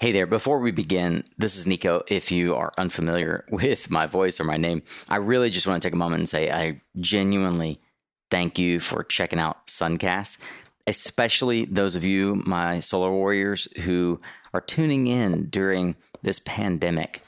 Hey there, before we begin, this is Nico. If you are unfamiliar with my voice or my name, I really just want to take a moment and say I genuinely thank you for checking out SunCast, especially those of you, my solar warriors, who are tuning in during this pandemic.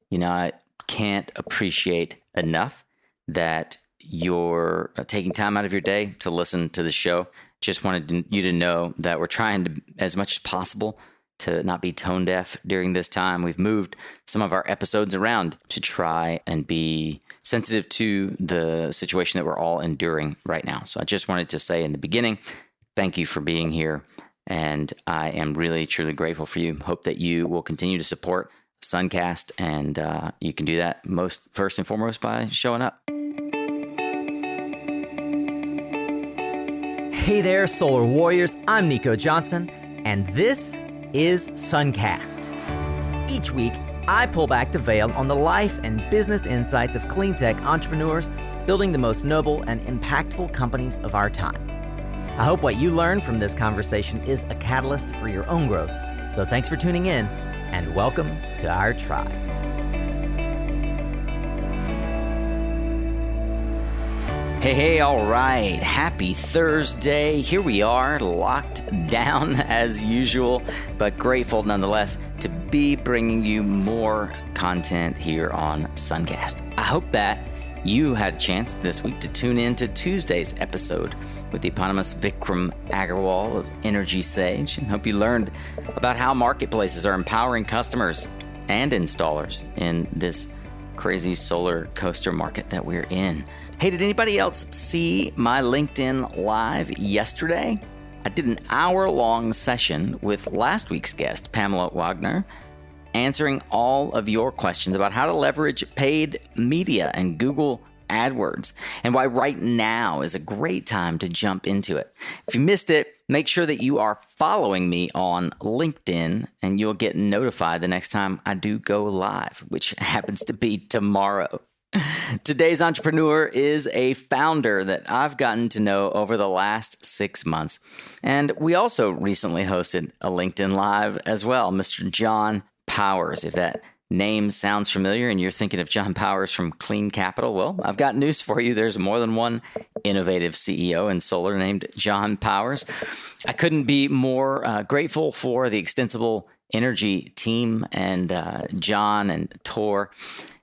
You know, I can't appreciate enough that you're taking time out of your day to listen to the show. Just wanted you to know that we're trying to, as much as possible, to not be tone deaf during this time. We've moved some of our episodes around to try and be sensitive to the situation that we're all enduring right now. So I just wanted to say in the beginning, thank you for being here. And I am really, truly grateful for you. Hope that you will continue to support SunCast. And you can do that first and foremost by showing up. Hey there, Solar Warriors. I'm Nico Johnson, and this is SunCast. Each week, I pull back the veil on the life and business insights of clean tech entrepreneurs building the most noble and impactful companies of our time. I hope what you learn from this conversation is a catalyst for your own growth. So thanks for tuning in, and welcome to our tribe. Hey, all right. Happy Thursday. Here we are, locked down as usual, but grateful nonetheless to be bringing you more content here on SunCast. I hope that you had a chance this week to tune in to Tuesday's episode with the economist Vikram Agarwal of Energy Sage, and hope you learned about how marketplaces are empowering customers and installers in this crazy solar coaster market that we're in. Hey, did anybody else see my LinkedIn Live yesterday? I did an hour-long session with last week's guest, Pamela Wagner, answering all of your questions about how to leverage paid media and Google AdWords, and why right now is a great time to jump into it. If you missed it, make sure that you are following me on LinkedIn, and you'll get notified the next time I do go live, which happens to be tomorrow. Today's entrepreneur is a founder that I've gotten to know over the last 6 months. And we also recently hosted a LinkedIn Live as well, Mr. John Powers. If that name sounds familiar and you're thinking of John Powers from Clean Capital, well, I've got news for you. There's more than one innovative CEO in solar named John Powers. I couldn't be more grateful for the Extensible Energy team and John and Tor,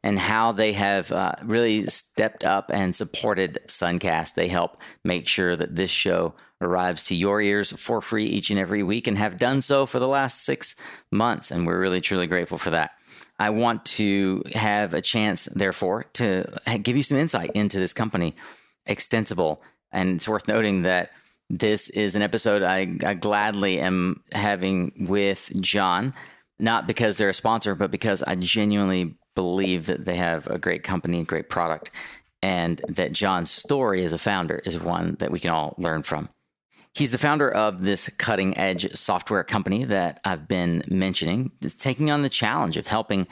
and how they have really stepped up and supported SunCast. They help make sure that this show arrives to your ears for free each and every week, and have done so for the last 6 months. And we're really, truly grateful for that. I want to have a chance, therefore, to give you some insight into this company, Extensible. And it's worth noting that this is an episode I gladly am having with John, not because they're a sponsor, but because I genuinely believe that they have a great company, a great product, and that John's story as a founder is one that we can all learn from. He's the founder of this cutting-edge software company that I've been mentioning. It's taking on the challenge of helping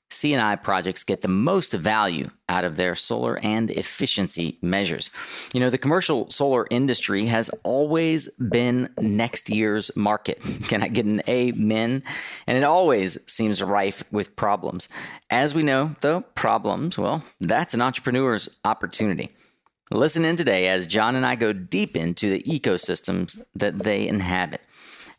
C&I projects get the most value out of their solar and efficiency measures. You know, the commercial solar industry has always been next year's market. Can I get an amen? And it always seems rife with problems. As we know, though, problems, well, that's an entrepreneur's opportunity. Listen in today as John and I go deep into the ecosystems that they inhabit,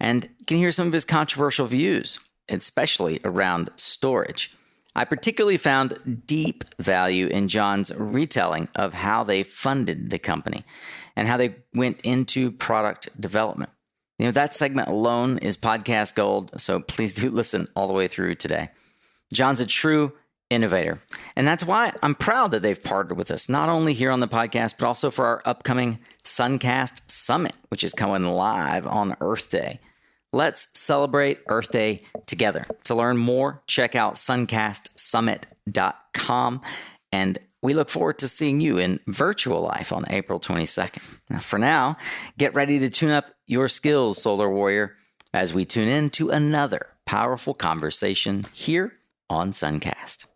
and you can hear some of his controversial views, especially around storage. I particularly found deep value in John's retelling of how they funded the company and how they went into product development. You know, that segment alone is podcast gold, so please do listen all the way through today. John's a true innovator, and that's why I'm proud that they've partnered with us, not only here on the podcast, but also for our upcoming SunCast Summit, which is coming live on Earth Day. Let's celebrate Earth Day together. To learn more, check out suncastsummit.com, and we look forward to seeing you in virtual life on April 22nd. Now, for now, get ready to tune up your skills, Solar Warrior, as we tune in to another powerful conversation here on SunCast.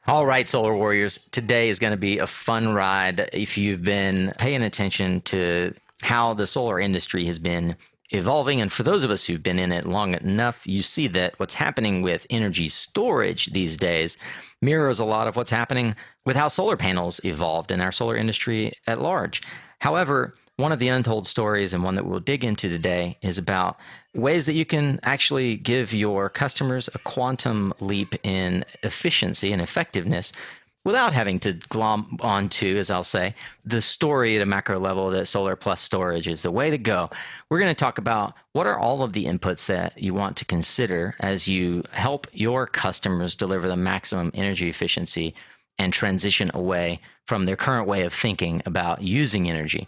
All right, Solar Warriors, today is going to be a fun ride if you've been paying attention to how the solar industry has been evolving. And for those of us who've been in it long enough, you see that what's happening with energy storage these days mirrors a lot of what's happening with how solar panels evolved in our solar industry at large. However, one of the untold stories, and one that we'll dig into today, is about ways that you can actually give your customers a quantum leap in efficiency and effectiveness without having to glom onto, as I'll say, the story at a macro level that solar plus storage is the way to go. We're going to talk about what are all of the inputs that you want to consider as you help your customers deliver the maximum energy efficiency and transition away from their current way of thinking about using energy.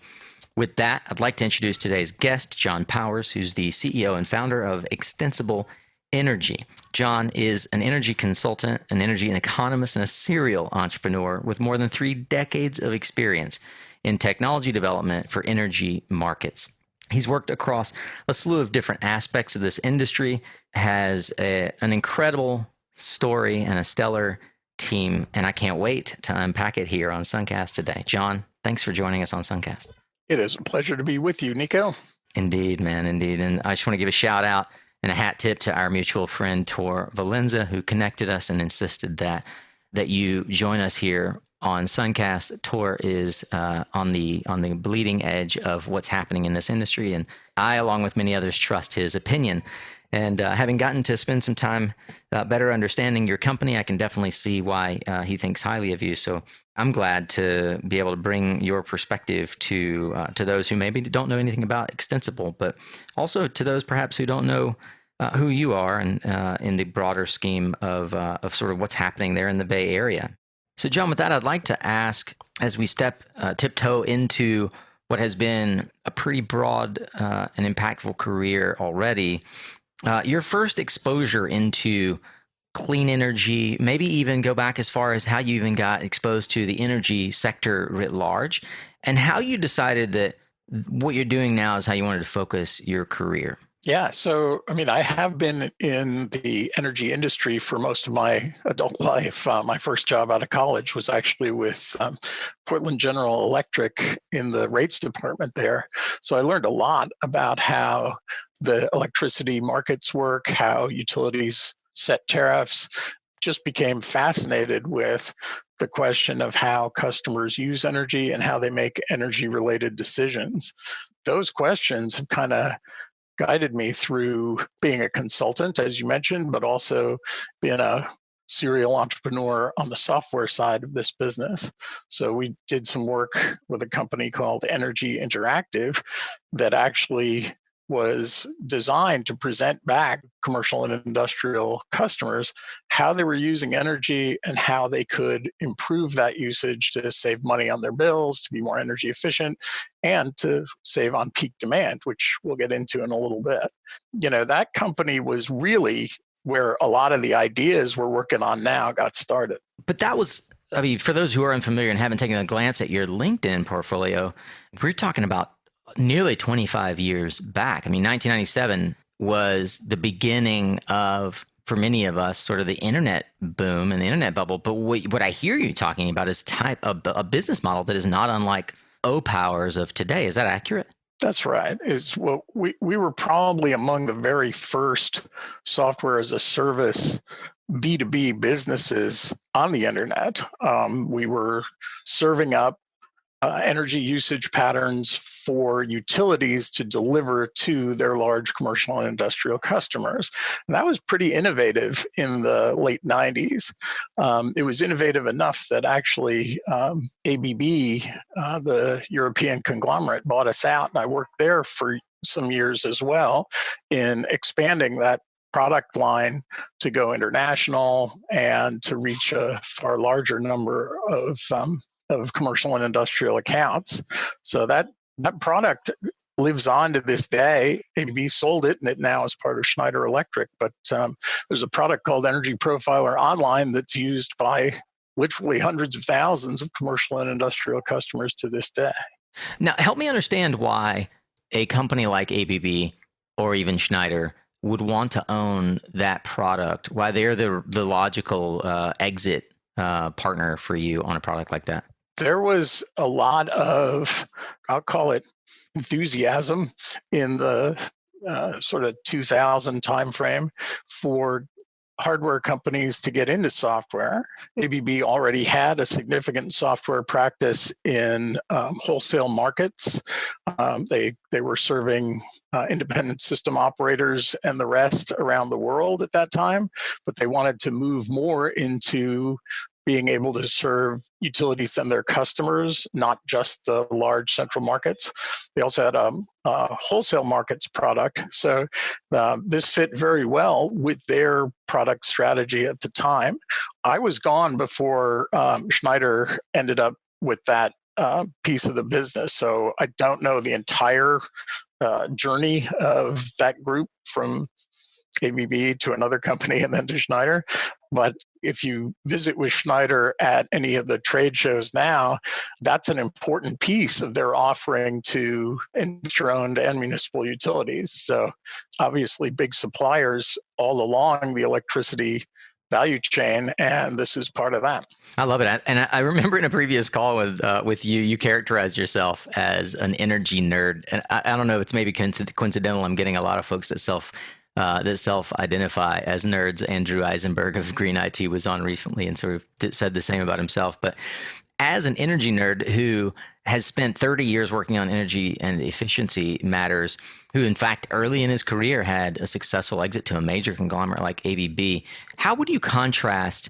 With that, I'd like to introduce today's guest, John Powers, who's the CEO and founder of Extensible Energy. John is an energy consultant, an energy economist, and a serial entrepreneur with more than 3 decades of experience in technology development for energy markets. He's worked across a slew of different aspects of this industry, has an incredible story and a stellar team, and I can't wait to unpack it here on SunCast today. John, thanks for joining us on SunCast. It is a pleasure to be with you, Nico. Indeed, man, indeed. And I just want to give a shout out and a hat tip to our mutual friend, Tor Valenza, who connected us and insisted that you join us here on SunCast. Tor is on the bleeding edge of what's happening in this industry, and I, along with many others, trust his opinion. And having gotten to spend some time better understanding your company, I can definitely see why he thinks highly of you. So I'm glad to be able to bring your perspective to those who maybe don't know anything about Extensible, but also to those perhaps who don't know who you are and in the broader scheme of sort of what's happening there in the Bay Area. So John, with that, I'd like to ask, as we tiptoe into what has been a pretty broad and impactful career already, your first exposure into clean energy, maybe even go back as far as how you even got exposed to the energy sector writ large, and how you decided that what you're doing now is how you wanted to focus your career. Yeah. So, I have been in the energy industry for most of my adult life. My first job out of college was actually with Portland General Electric in the rates department there. So I learned a lot about how the electricity markets work, how utilities set tariffs. Just became fascinated with the question of how customers use energy and how they make energy-related decisions. Those questions have kind of guided me through being a consultant, as you mentioned, but also being a serial entrepreneur on the software side of this business. So we did some work with a company called Energy Interactive that actually was designed to present back commercial and industrial customers how they were using energy and how they could improve that usage to save money on their bills, to be more energy efficient, and to save on peak demand, which we'll get into in a little bit. That company was really where a lot of the ideas we're working on now got started. But that was, for those who are unfamiliar and haven't taken a glance at your LinkedIn portfolio, we're talking about nearly 25 years back. 1997 was the beginning of, for many of us, sort of the internet boom and the internet bubble. But what I hear you talking about is type of a business model that is not unlike O-Powers of today. Is that accurate? That's right. We were probably among the very first software as a service B2B businesses on the internet. We were serving up energy usage patterns for utilities to deliver to their large commercial and industrial customers. And that was pretty innovative in the late 90s. It was innovative enough that actually ABB, the European conglomerate, bought us out, and I worked there for some years as well in expanding that product line to go international and to reach a far larger number of commercial and industrial accounts. So that product lives on to this day. ABB sold it, and it now is part of Schneider Electric. But there's a product called Energy Profiler Online that's used by literally hundreds of thousands of commercial and industrial customers to this day. Now, help me understand why a company like ABB or even Schneider would want to own that product, why they're the logical exit partner for you on a product like that. There was a lot of, I'll call it enthusiasm in the sort of 2000 timeframe for hardware companies to get into software. ABB already had a significant software practice in wholesale markets. They were serving independent system operators and the rest around the world at that time, but they wanted to move more into being able to serve utilities and their customers, not just the large central markets. They also had a wholesale markets product. So this fit very well with their product strategy at the time. I was gone before Schneider ended up with that piece of the business. So I don't know the entire journey of that group from ABB to another company and then to Schneider. But if you visit with Schneider at any of the trade shows now, that's an important piece of their offering to industry-owned and municipal utilities. So obviously big suppliers all along the electricity value chain, and this is part of that. I love it. And I remember in a previous call with you, you characterized yourself as an energy nerd. And I don't know, it's maybe coincidental. I'm getting a lot of folks that self-identify as nerds. Andrew Eisenberg of Green IT was on recently and sort of said the same about himself. But as an energy nerd who has spent 30 years working on energy and efficiency matters, who in fact early in his career had a successful exit to a major conglomerate like ABB, how would you contrast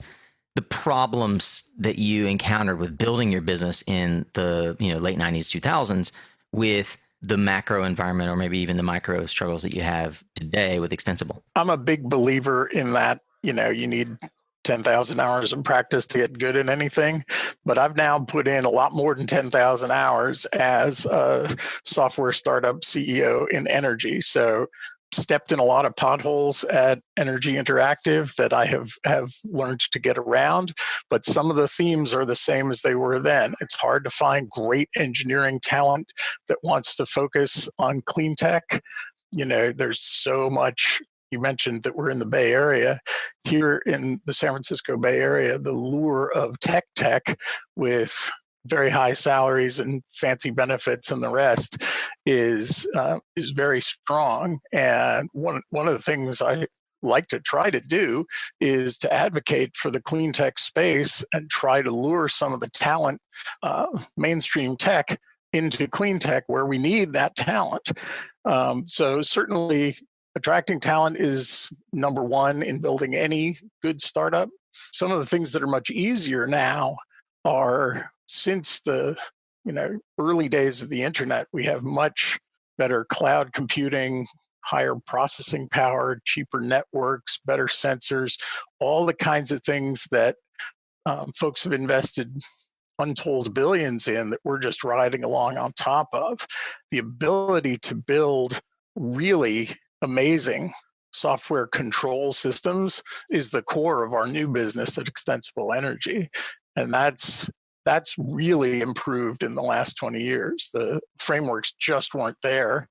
the problems that you encountered with building your business in the late 90s, 2000s with the macro environment, or maybe even the micro struggles that you have today with Extensible? I'm a big believer in that, you need 10,000 hours of practice to get good at anything, but I've now put in a lot more than 10,000 hours as a software startup CEO in energy. So stepped in a lot of potholes at Energy Interactive that I have learned to get around, but some of the themes are the same as they were then. It's hard to find great engineering talent that wants to focus on clean tech. There's so much. You mentioned that we're in the Bay Area. Here in the San Francisco Bay Area, the lure of tech with very high salaries and fancy benefits and the rest is very strong. And one of the things I like to try to do is to advocate for the clean tech space and try to lure some of the talent, mainstream tech, into clean tech where we need that talent. So certainly attracting talent is number one in building any good startup. Some of the things that are much easier now are, since the early days of the internet, we have much better cloud computing, higher processing power, cheaper networks, better sensors, all the kinds of things that folks have invested untold billions in that we're just riding along on top of. The ability to build really amazing software control systems is the core of our new business at Extensible Energy. And that's really improved in the last 20 years. The frameworks just weren't there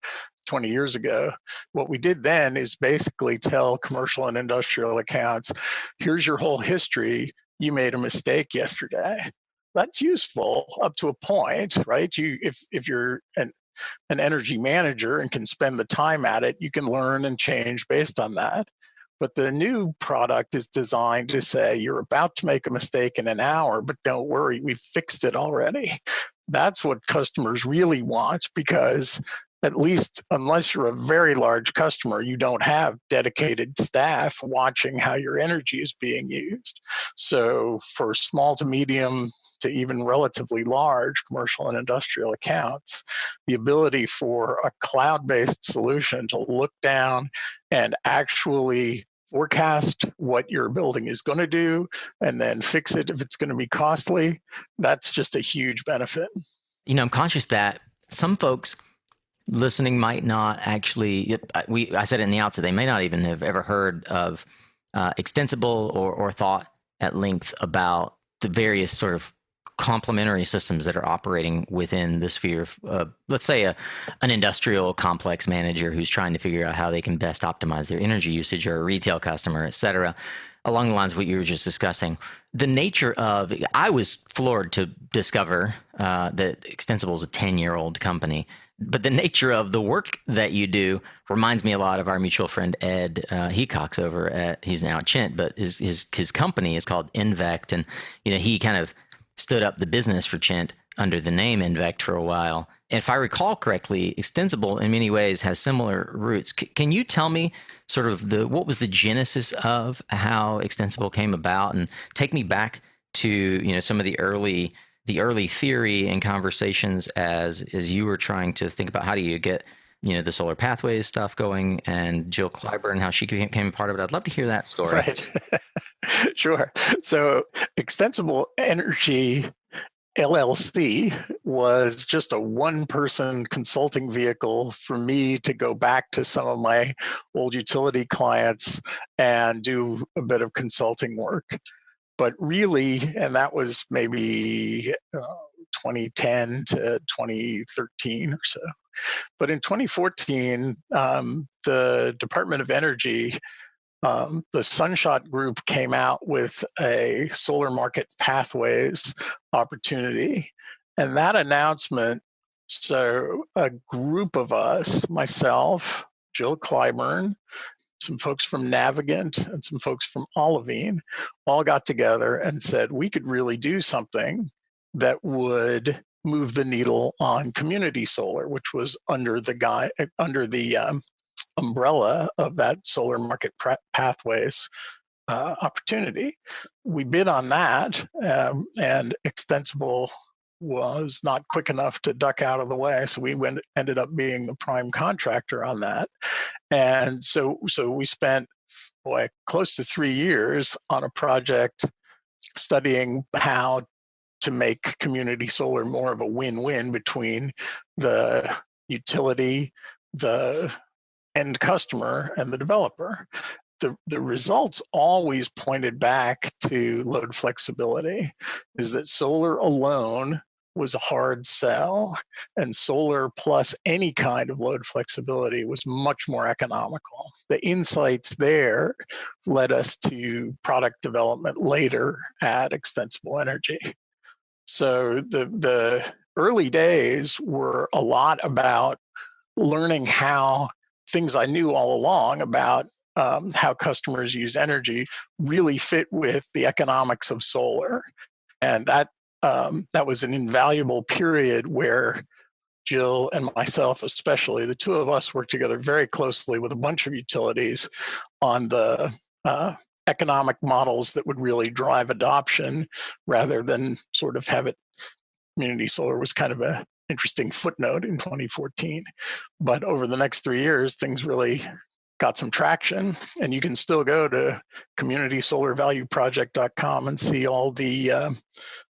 20 years ago. What we did then is basically tell commercial and industrial accounts, here's your whole history. You made a mistake yesterday. That's useful up to a point, right? If you're an energy manager and can spend the time at it, you can learn and change based on that. But the new product is designed to say, you're about to make a mistake in an hour, but don't worry, we've fixed it already. That's what customers really want, because at least unless you're a very large customer, you don't have dedicated staff watching how your energy is being used. So for small to medium to even relatively large commercial and industrial accounts, the ability for a cloud-based solution to look down and actually forecast what your building is going to do and then fix it if it's going to be costly, that's just a huge benefit. I'm conscious that some folks listening might not actually, I said it in the outset, they may not even have ever heard of Extensible or thought at length about the various sort of complementary systems that are operating within the sphere of, let's say, an industrial complex manager who's trying to figure out how they can best optimize their energy usage, or a retail customer, et cetera. along the lines of what you were just discussing, the nature of, I was floored to discover that Extensible is a 10-year-old company. But the nature of the work that you do reminds me a lot of our mutual friend Ed Heacock's over at, he's now at Chint, but his company is called Invect, and he kind of stood up the business for Chint under the name Invect for a while. And if I recall correctly, Extensible in many ways has similar roots. Can you tell me sort of what was the genesis of how Extensible came about, and take me back to some of the early theory and conversations as you were trying to think about how do you get the solar pathways stuff going, and Jill Clyburn, how she became a part of it. I'd love to hear that story. Right. Sure. So Extensible Energy LLC was just a one-person consulting vehicle for me to go back to some of my old utility clients and do a bit of consulting work. But really, and that was maybe 2010 to 2013 or so. But in 2014, the Department of Energy, the Sunshot Group came out with a solar market pathways opportunity. And that announcement, so a group of us, myself, Jill Clyburn, some folks from Navigant and some folks from Olivine, all got together and said we could really do something that would move the needle on community solar, which was under the umbrella of that solar market pathways opportunity. We bid on that, and Extensible was not quick enough to duck out of the way, so we ended up being the prime contractor on that. And so we spent close to 3 years on a project studying how to make community solar more of a win-win between the utility, the end customer, and the developer. The results always pointed back to load flexibility, is that solar alone was a hard sell, and solar plus any kind of load flexibility was much more economical. The insights there led us to product development later at Extensible Energy. So the early days were a lot about learning how things I knew all along about how customers use energy really fit with the economics of solar. And that was an invaluable period where Jill and myself, especially, the two of us worked together very closely with a bunch of utilities on the economic models that would really drive adoption, rather than sort of have it. Community solar was kind of an interesting footnote in 2014. But over the next 3 years, things really got some traction, and you can still go to communitysolarvalueproject.com and see all the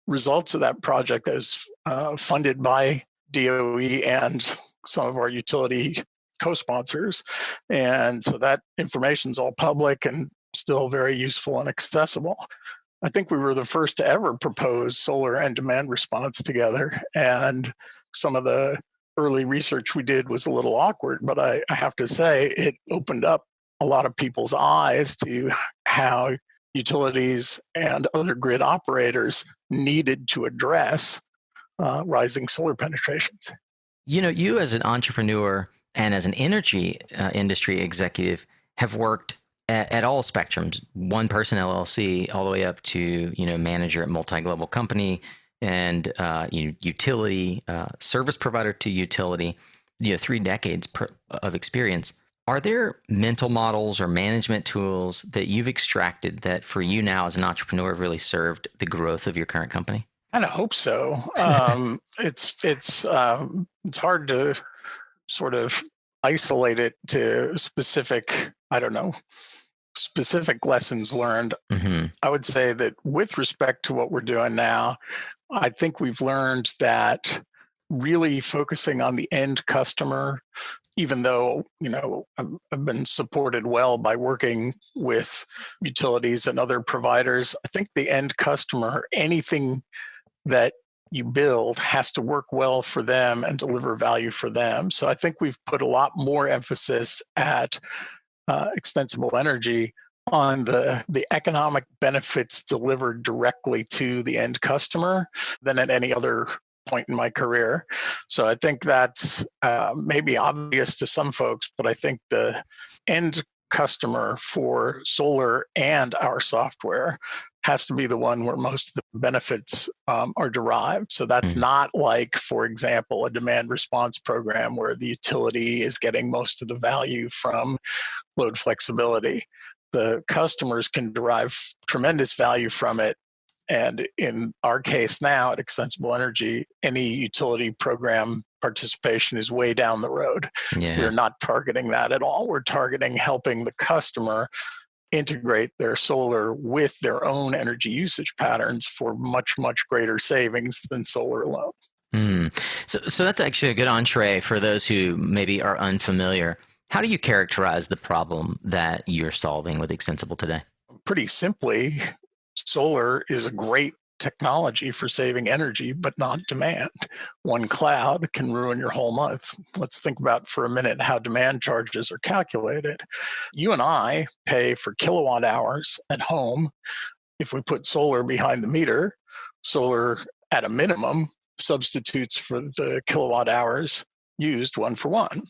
results of that project as funded by DOE and some of our utility co-sponsors. And so that information is all public and still very useful and accessible. I think we were the first to ever propose solar and demand response together. And some of the early research we did was a little awkward, but I have to say it opened up a lot of people's eyes to how utilities and other grid operators needed to address rising solar penetrations. You as an entrepreneur and as an energy industry executive have worked at all spectrums, one person LLC all the way up to, manager at multi-global company and utility, service provider to utility, 3 decades of experience. Are there mental models or management tools that you've extracted that for you now as an entrepreneur have really served the growth of your current company? I hope so. It's hard to sort of isolate it to specific lessons learned. Mm-hmm. I would say that with respect to what we're doing now, I think we've learned that really focusing on the end customer, even though, I've been supported well by working with utilities and other providers, I think the end customer, anything that you build has to work well for them and deliver value for them. So I think we've put a lot more emphasis at Extensible Energy on the economic benefits delivered directly to the end customer than at any other point in my career. So I think that's maybe obvious to some folks, but I think the end customer for solar and our software has to be the one where most of the benefits are derived. So that's not like, for example, a demand response program where the utility is getting most of the value from load flexibility. The customers can derive tremendous value from it. And in our case now at Extensible Energy, any utility program participation is way down the road. Yeah. We're not targeting that at all. We're targeting helping the customer integrate their solar with their own energy usage patterns for much, much greater savings than solar alone. So that's actually a good entree for those who maybe are unfamiliar. How do you characterize the problem that you're solving with Extensible today? Pretty simply, solar is a great technology for saving energy, but not demand. One cloud can ruin your whole month. Let's think about for a minute how demand charges are calculated. You and I pay for kilowatt hours at home. If we put solar behind the meter, solar at a minimum substitutes for the kilowatt hours used one for one.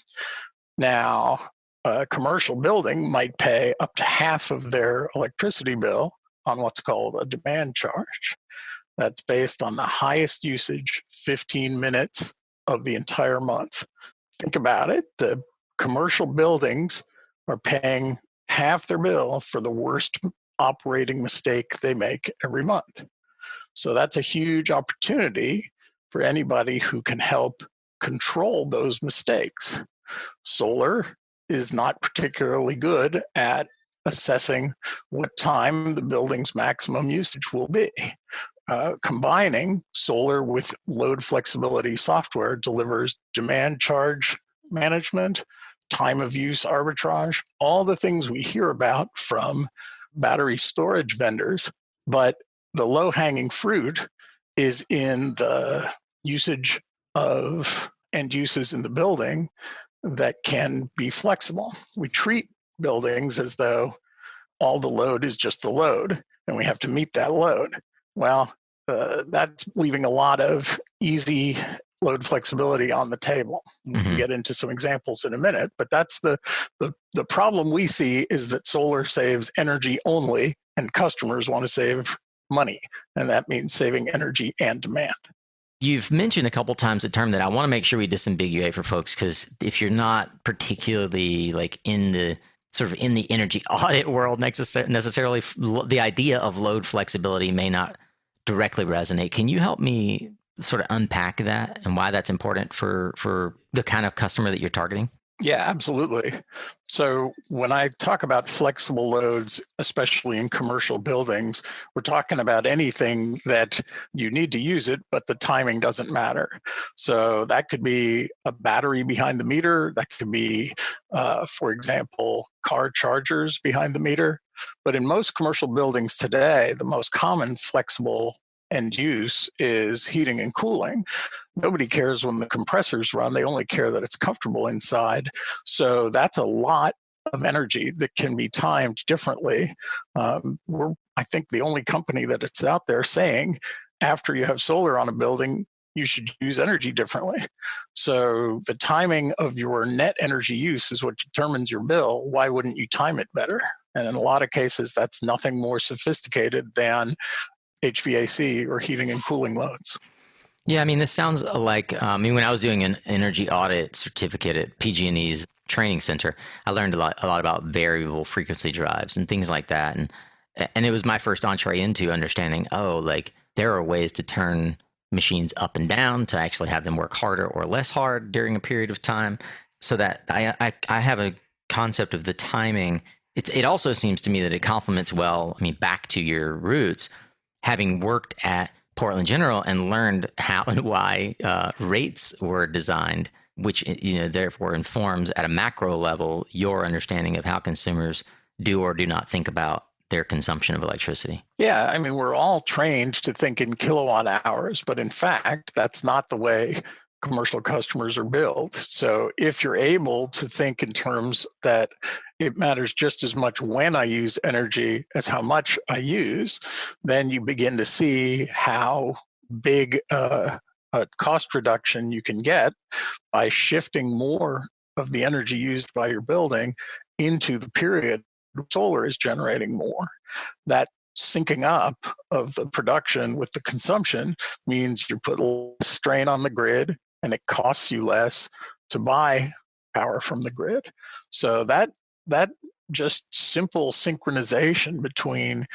Now, a commercial building might pay up to half of their electricity bill on what's called a demand charge. That's based on the highest usage, 15 minutes of the entire month. Think about it. The commercial buildings are paying half their bill for the worst operating mistake they make every month. So that's a huge opportunity for anybody who can help control those mistakes. Solar is not particularly good at assessing what time the building's maximum usage will be. Combining solar with load flexibility software delivers demand charge management, time of use arbitrage, all the things we hear about from battery storage vendors. But the low-hanging fruit is in the usage of end uses in the building that can be flexible. We treat buildings as though all the load is just the load, and we have to meet that load. Well, that's leaving a lot of easy load flexibility on the table. We'll get into some examples in a minute, but that's the problem we see is that solar saves energy only, and customers want to save money, and that means saving energy and demand. You've mentioned a couple times the term that I want to make sure we disambiguate for folks, because if you're not particularly like in the sort of in the energy audit world necessarily, the idea of load flexibility may not directly resonate. Can you help me sort of unpack that and why that's important for the kind of customer that you're targeting? Yeah, absolutely. So when I talk about flexible loads, especially in commercial buildings, we're talking about anything that you need to use it, but the timing doesn't matter. So that could be a battery behind the meter. That could be, for example, car chargers behind the meter. But in most commercial buildings today, the most common flexible end use is heating and cooling. Nobody cares when the compressors run. They only care that it's comfortable inside. So that's a lot of energy that can be timed differently. We're, I think, the only company that it's out there saying after you have solar on a building, you should use energy differently. So the timing of your net energy use is what determines your bill. Why wouldn't you time it better? And in a lot of cases, that's nothing more sophisticated than HVAC or heating and cooling loads. Yeah, I mean, this sounds like, when I was doing an energy audit certificate at PG&E's training center, I learned a lot about variable frequency drives and things like that. And it was my first entree into understanding, there are ways to turn machines up and down to actually have them work harder or less hard during a period of time, so that I have a concept of the timing. It also seems to me that it complements well, back to your roots, having worked at Portland General and learned how and why rates were designed, which therefore informs at a macro level your understanding of how consumers do or do not think about their consumption of electricity. Yeah, we're all trained to think in kilowatt hours, but in fact, that's not the way commercial customers are built. So if you're able to think in terms that it matters just as much when I use energy as how much I use, then you begin to see how big a cost reduction you can get by shifting more of the energy used by your building into the period solar is generating more. That syncing up of the production with the consumption means you put less strain on the grid and it costs you less to buy power from the grid. So that just simple synchronization between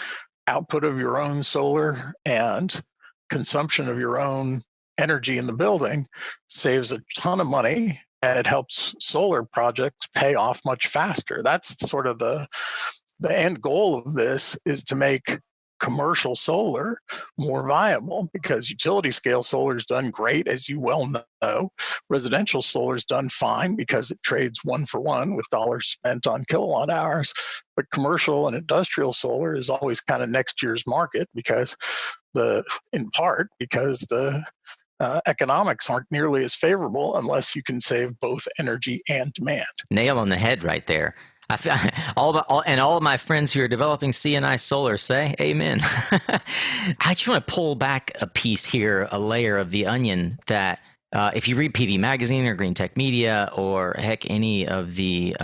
output of your own solar and consumption of your own energy in the building saves a ton of money, and it helps solar projects pay off much faster. That's sort of the end goal of this, is to make commercial solar more viable, because utility scale solar is done great, as you well know. Residential solar is done fine because it trades 1-for-1 with dollars spent on kilowatt hours. But commercial and industrial solar is always kind of next year's market, because in part because the economics aren't nearly as favorable unless you can save both energy and demand. Nail on the head right there. All of my friends who are developing C&I solar say amen. I just want to pull back a piece here, a layer of the onion, that if you read PV Magazine or Green Tech Media, or heck, any of the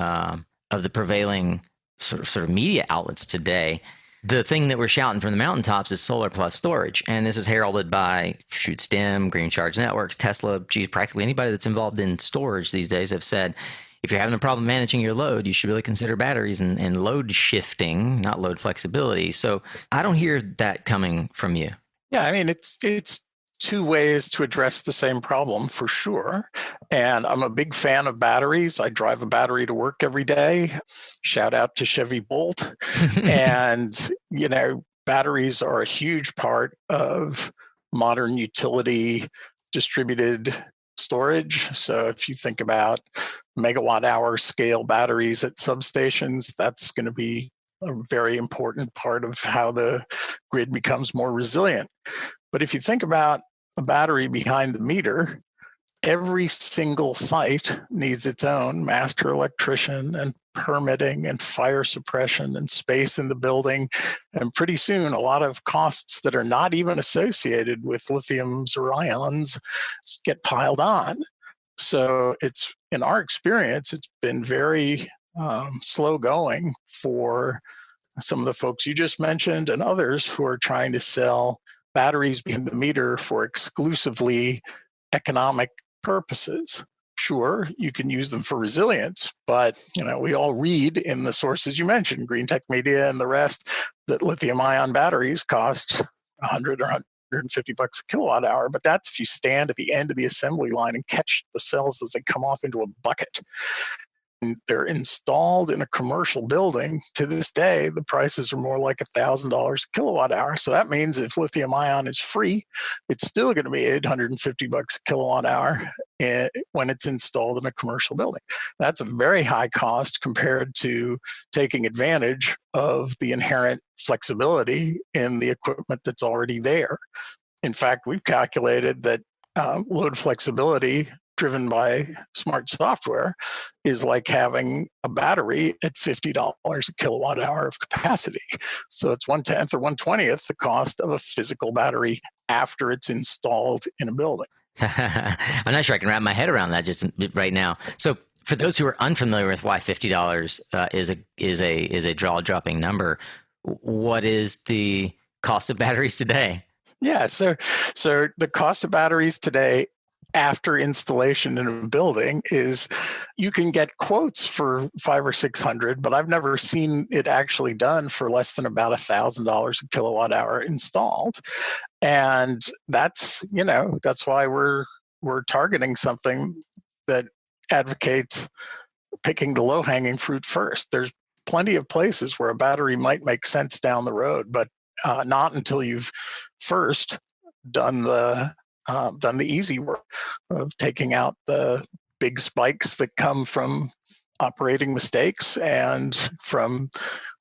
prevailing sort of media outlets today, the thing that we're shouting from the mountaintops is solar plus storage. And this is heralded by STEM, Green Charge Networks, Tesla. Geez, practically anybody that's involved in storage these days have said, if you're having a problem managing your load, you should really consider batteries and load shifting, not load flexibility. So I don't hear that coming from you. Yeah, I mean, it's two ways to address the same problem for sure. And I'm a big fan of batteries. I drive a battery to work every day. Shout out to Chevy Bolt. And, batteries are a huge part of modern utility distributed storage. So if you think about megawatt hour scale batteries at substations, that's going to be a very important part of how the grid becomes more resilient. But if you think about a battery behind the meter, every single site needs its own master electrician and permitting and fire suppression and space in the building. And pretty soon, a lot of costs that are not even associated with lithiums or ions get piled on. So in our experience, it's been very slow going for some of the folks you just mentioned and others who are trying to sell batteries behind the meter for exclusively economic purposes. Sure, you can use them for resilience, but we all read in the sources you mentioned, Green Tech Media and the rest, that lithium-ion batteries cost $100 or $150 a kilowatt hour. But that's if you stand at the end of the assembly line and catch the cells as they come off into a bucket. And they're installed in a commercial building. To this day, the prices are more like $1,000 a kilowatt hour. So that means if lithium ion is free, it's still going to be $850 a kilowatt hour when it's installed in a commercial building. That's a very high cost compared to taking advantage of the inherent flexibility in the equipment that's already there. In fact, we've calculated that load flexibility driven by smart software is like having a battery at $50 a kilowatt hour of capacity. So it's 1/10 or 1/20th the cost of a physical battery after it's installed in a building. I'm not sure I can wrap my head around that just right now. So for those who are unfamiliar with why $50 is a jaw-dropping number, what is the cost of batteries today? Yeah, so the cost of batteries today after installation in a building is, you can get quotes for $500 or $600, but I've never seen it actually done for less than about $1,000 a kilowatt hour installed. And that's why we're targeting something that advocates picking the low-hanging fruit first. There's plenty of places where a battery might make sense down the road, but not until you've first done the easy work of taking out the big spikes that come from operating mistakes and from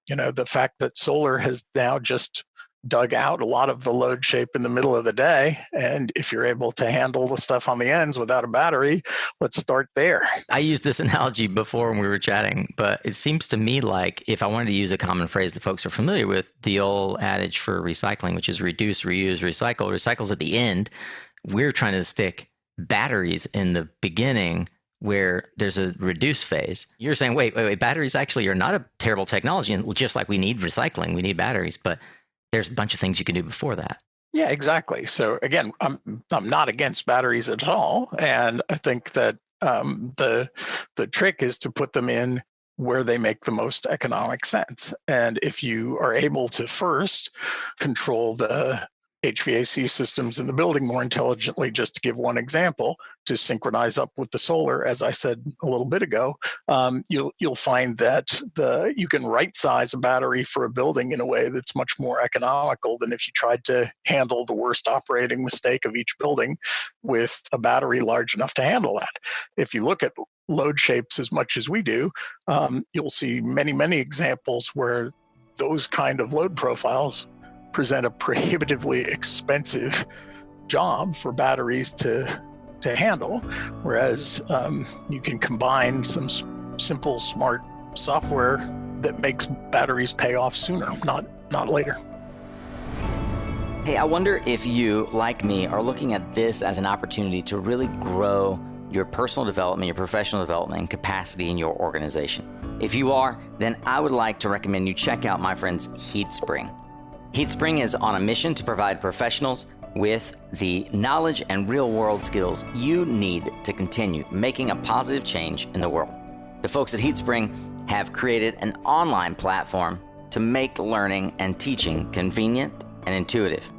the fact that solar has now just dug out a lot of the load shape in the middle of the day. And if you're able to handle the stuff on the ends without a battery, let's start there. I used this analogy before when we were chatting, but it seems to me like if I wanted to use a common phrase that folks are familiar with, the old adage for recycling, which is reduce, reuse, recycle. Recycle's at the end. We're trying to stick batteries in the beginning where there's a reduce phase. You're saying, wait, batteries actually are not a terrible technology. And just like we need recycling, we need batteries, but there's a bunch of things you can do before that. Yeah, exactly. So again, I'm not against batteries at all. And I think that the trick is to put them in where they make the most economic sense. And if you are able to first control the HVAC systems in the building more intelligently, just to give one example, to synchronize up with the solar, as I said a little bit ago, you'll find that you can right size a battery for a building in a way that's much more economical than if you tried to handle the worst operating mistake of each building with a battery large enough to handle that. If you look at load shapes as much as we do, you'll see many, many examples where those kind of load profiles present a prohibitively expensive job for batteries to handle, whereas you can combine some simple, smart software that makes batteries pay off sooner, not later. Hey, I wonder if you, like me, are looking at this as an opportunity to really grow your personal development, your professional development, and capacity in your organization. If you are, then I would like to recommend you check out my friends HeatSpring. HeatSpring is on a mission to provide professionals with the knowledge and real-world skills you need to continue making a positive change in the world. The folks at HeatSpring have created an online platform to make learning and teaching convenient and intuitive.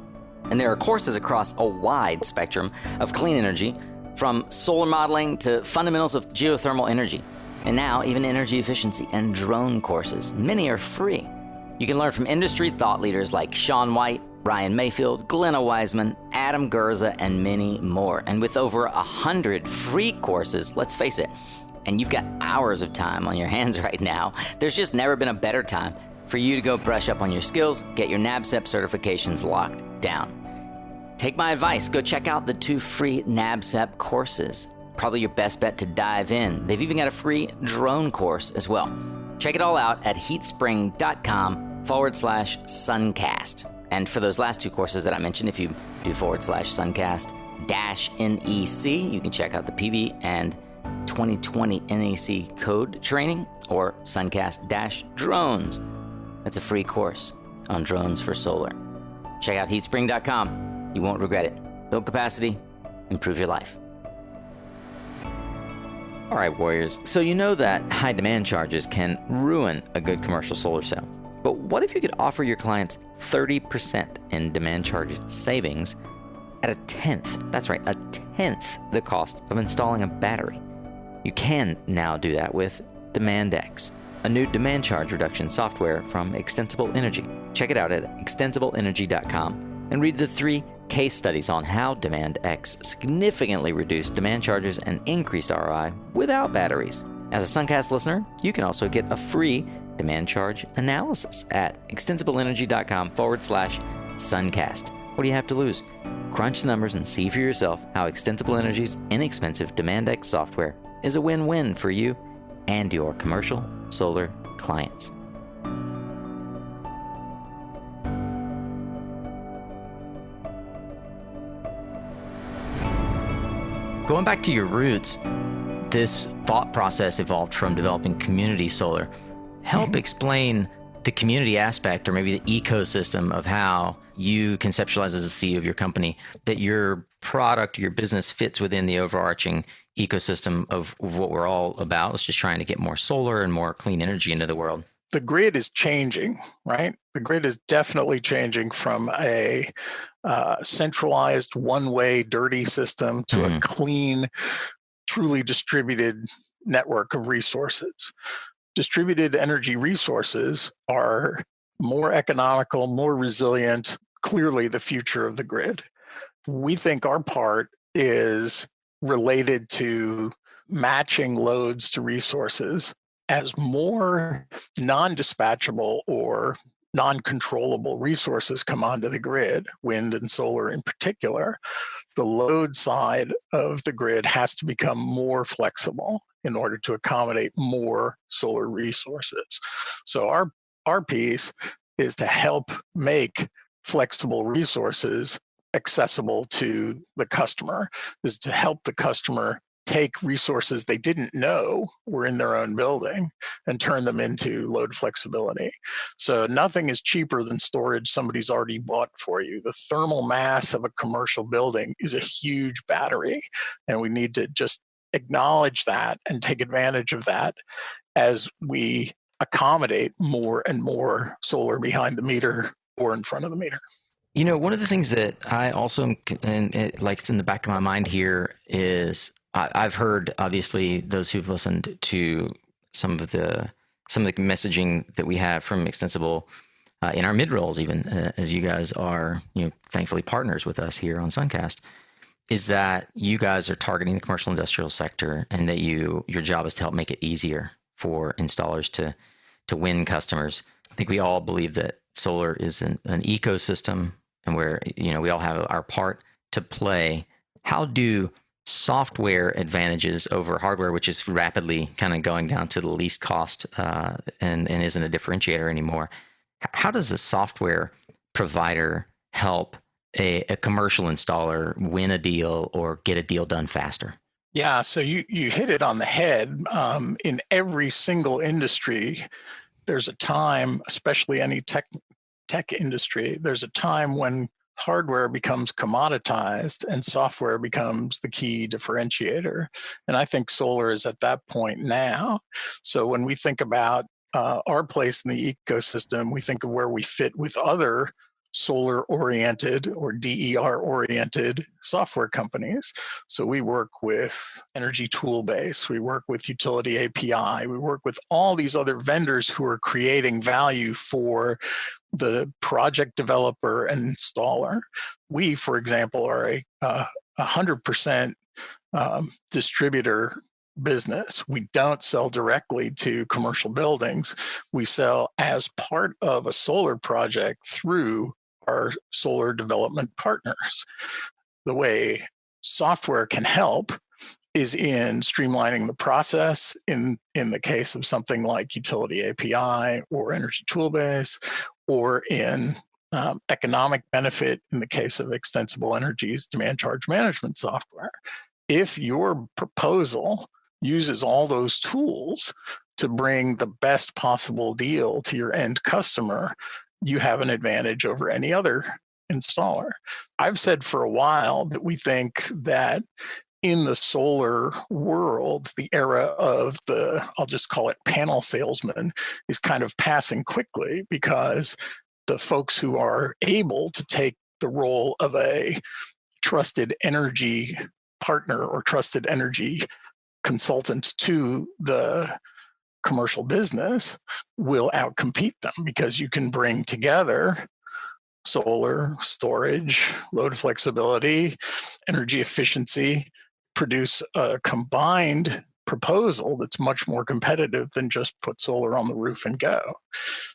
And there are courses across a wide spectrum of clean energy, from solar modeling to fundamentals of geothermal energy, and now even energy efficiency and drone courses. Many are free. You can learn from industry thought leaders like Sean White, Ryan Mayfield, Glenna Wiseman, Adam Gurza, and many more. And with over 100 free courses, let's face it, and you've got hours of time on your hands right now, there's just never been a better time for you to go brush up on your skills, get your NABCEP certifications locked down. Take my advice, go check out the 2 free NABCEP courses. Probably your best bet to dive in. They've even got a free drone course as well. Check it all out at heatspring.com/SunCast. And for those last 2 courses that I mentioned, if you do /SunCast-NEC, you can check out the PB and 2020 NEC code training or SunCast-Drones. That's a free course on drones for solar. Check out heatspring.com. You won't regret it. Build capacity, improve your life. All right, Warriors. So you know that high demand charges can ruin a good commercial solar cell. But what if you could offer your clients 30% in demand charge savings at 1/10? That's right, 1/10 the cost of installing a battery. You can now do that with DemandX, a new demand charge reduction software from Extensible Energy. Check it out at extensibleenergy.com and read the 3 case studies on how DemandX significantly reduced demand charges and increased ROI without batteries. As a SunCast listener, you can also get a free demand charge analysis at extensibleenergy.com/SunCast. What do you have to lose? Crunch the numbers and see for yourself how Extensible Energy's inexpensive DemandX software is a win-win for you and your commercial solar clients. Going back to your roots, this thought process evolved from developing community solar. Help explain the community aspect, or maybe the ecosystem of how you conceptualize as the CEO of your company that your product, your business fits within the overarching ecosystem of what we're all about. It's just trying to get more solar and more clean energy into the world. The grid is changing, right? The grid is definitely changing from a centralized, one-way, dirty system to a clean, truly distributed network of resources. Distributed energy resources are more economical, more resilient, clearly the future of the grid. We think our part is related to matching loads to resources as more non-dispatchable or non-controllable resources come onto the grid, wind and solar in particular, the load side of the grid has to become more flexible in order to accommodate more solar resources. So our piece is to help make flexible resources accessible to the customer, is to help the customer take resources they didn't know were in their own building and turn them into load flexibility. So nothing is cheaper than storage somebody's already bought for you. The thermal mass of a commercial building is a huge battery, and we need to just acknowledge that and take advantage of that as we accommodate more and more solar behind the meter or in front of the meter. You know, one of the things that I also, and it's in the back of my mind here, is I've heard, obviously, those who've listened to some of the messaging that we have from Extensible in our mid rolls, even as you guys are, thankfully partners with us here on SunCast, is that you guys are targeting the commercial industrial sector, and that your job is to help make it easier for installers to win customers. I think we all believe that solar is an ecosystem, and where we all have our part to play. How do software advantages over hardware, which is rapidly kind of going down to the least cost and isn't a differentiator anymore, how does a software provider help a commercial installer win a deal or get a deal done faster? Yeah, so you hit it on the head. In every single industry, there's a time, especially any tech industry, there's a time when hardware becomes commoditized and software becomes the key differentiator. And I think solar is at that point now. So when we think about our place in the ecosystem, we think of where we fit with other solar-oriented or DER-oriented software companies. So we work with Energy Toolbase, we work with Utility API, we work with all these other vendors who are creating value for the project developer and installer. We, for example, are a 100% distributor business. We don't sell directly to commercial buildings. We sell as part of a solar project through our solar development partners. The way software can help is in streamlining the process in the case of something like Utility API or Energy Toolbase, or in economic benefit in the case of Extensible Energy's demand charge management software. If your proposal uses all those tools to bring the best possible deal to your end customer, you have an advantage over any other installer. I've said for a while that we think that in the solar world, the era of I'll just call it panel salesman, is kind of passing quickly, because the folks who are able to take the role of a trusted energy partner or trusted energy consultant to the commercial business will outcompete them, because you can bring together solar, storage, load flexibility, energy efficiency, produce a combined proposal that's much more competitive than just put solar on the roof and go.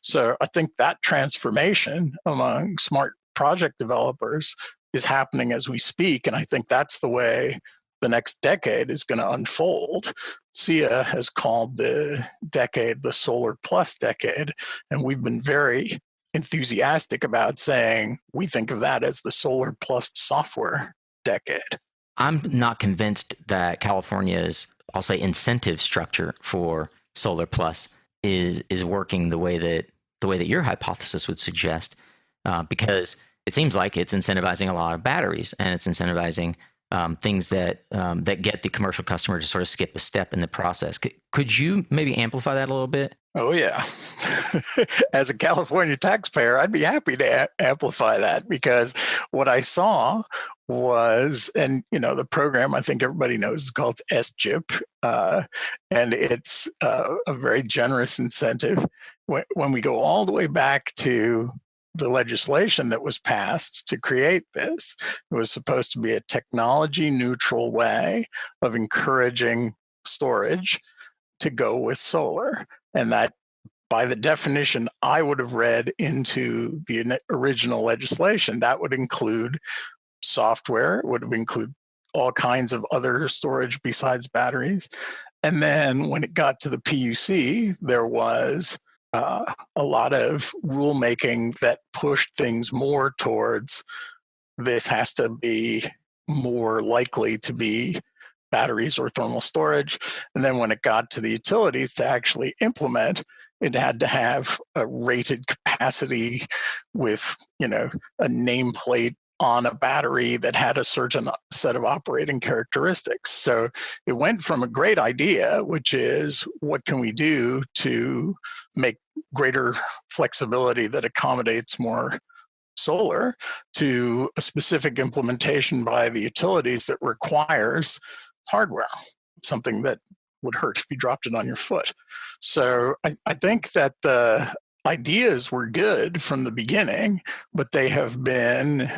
So I think that transformation among smart project developers is happening as we speak, and I think that's the way the next decade is going to unfold. SIA has called the decade the Solar Plus decade, and we've been very enthusiastic about saying we think of that as the Solar Plus software decade. I'm not convinced that California's, I'll say, incentive structure for Solar Plus is working the way that your hypothesis would suggest, because it seems like it's incentivizing a lot of batteries, and it's incentivizing things that get the commercial customer to sort of skip a step in the process. Could you maybe amplify that a little bit? Oh, yeah. As a California taxpayer, I'd be happy to amplify that, because what I saw was, and the program, I think everybody knows, is called SGIP, and it's a very generous incentive. When we go all the way back to the legislation that was passed to create this, it was supposed to be a technology neutral way of encouraging storage to go with solar. And that by the definition I would have read into the original legislation, that would include software, it would have included all kinds of other storage besides batteries. And then when it got to the PUC, there was a lot of rulemaking that pushed things more towards this has to be more likely to be batteries or thermal storage. And then when it got to the utilities to actually implement, it had to have a rated capacity with, a nameplate on a battery that had a certain set of operating characteristics. So it went from a great idea, which is what can we do to make greater flexibility that accommodates more solar, to a specific implementation by the utilities that requires hardware, something that would hurt if you dropped it on your foot. So I think that the ideas were good from the beginning, but they have been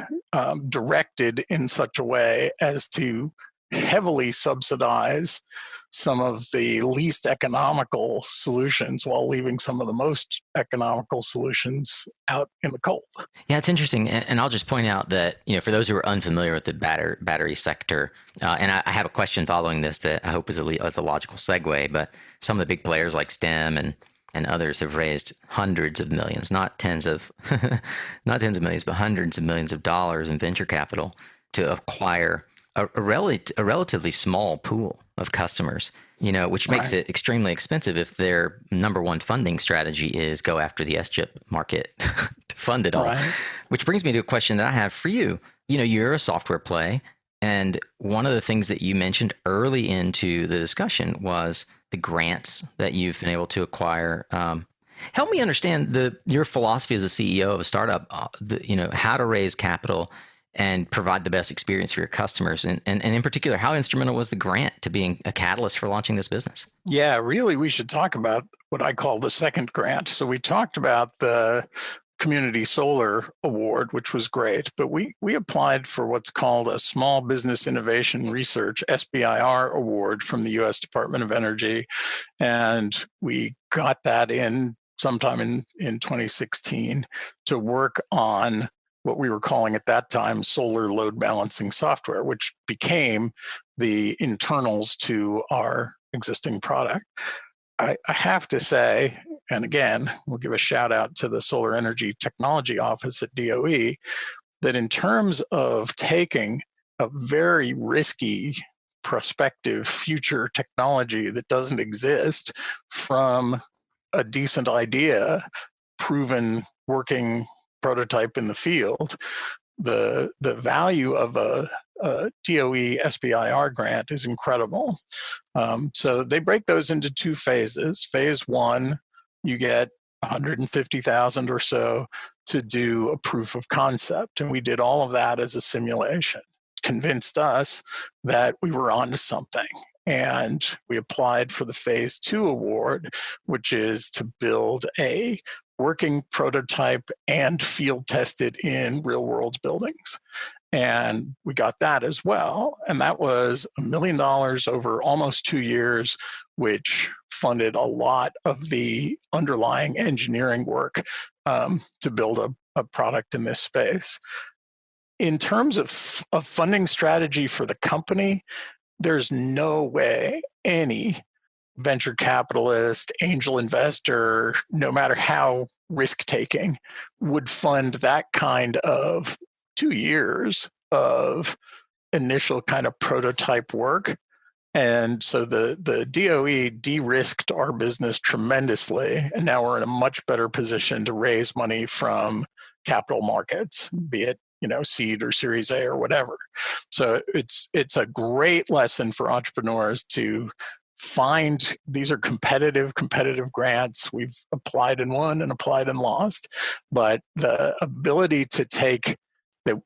directed in such a way as to heavily subsidize some of the least economical solutions while leaving some of the most economical solutions out in the cold. Yeah, it's interesting. And I'll just point out that, for those who are unfamiliar with the battery sector, and I have a question following this that I hope is a logical segue, but some of the big players like STEM and others have raised hundreds of millions, not tens of millions, but hundreds of millions of dollars in venture capital to acquire a relatively small pool of customers, which makes it extremely expensive if their number one funding strategy is go after the SCHIP market to fund it all. Right. Which brings me to a question that I have for you. You're a software play, and one of the things that you mentioned early into the discussion was the grants that you've been able to acquire. Help me understand your philosophy as a CEO of a startup, how to raise capital and provide the best experience for your customers. And in particular, how instrumental was the grant to being a catalyst for launching this business? Yeah, really, we should talk about what I call the second grant. So we talked about the Community Solar Award, which was great, but we applied for what's called a Small Business Innovation Research, SBIR Award from the U.S. Department of Energy. And we got that in sometime in 2016 to work on what we were calling at that time solar load balancing software, which became the internals to our existing product. I have to say, and again, we'll give a shout out to the Solar Energy Technology Office at DOE, that in terms of taking a very risky prospective future technology that doesn't exist from a decent idea, proven working prototype in the field, the value of a DOE SBIR grant is incredible. So they break those into two phases. Phase one, you get 150,000 or so to do a proof of concept. And we did all of that as a simulation. Convinced us that we were onto something. And we applied for the phase two award, which is to build a working prototype and field tested in real world buildings. And we got that as well. And that was $1 million over almost 2 years, which funded a lot of the underlying engineering work to build a product in this space. In terms of funding strategy for the company, there's no way any venture capitalist, angel investor, no matter how risk-taking, would fund that kind of 2 years of initial kind of prototype work. And so the DOE de-risked our business tremendously, and now we're in a much better position to raise money from capital markets, be it seed or Series A or whatever. So it's a great lesson for entrepreneurs to find these are competitive grants. We've applied and won and applied and lost, but the ability to take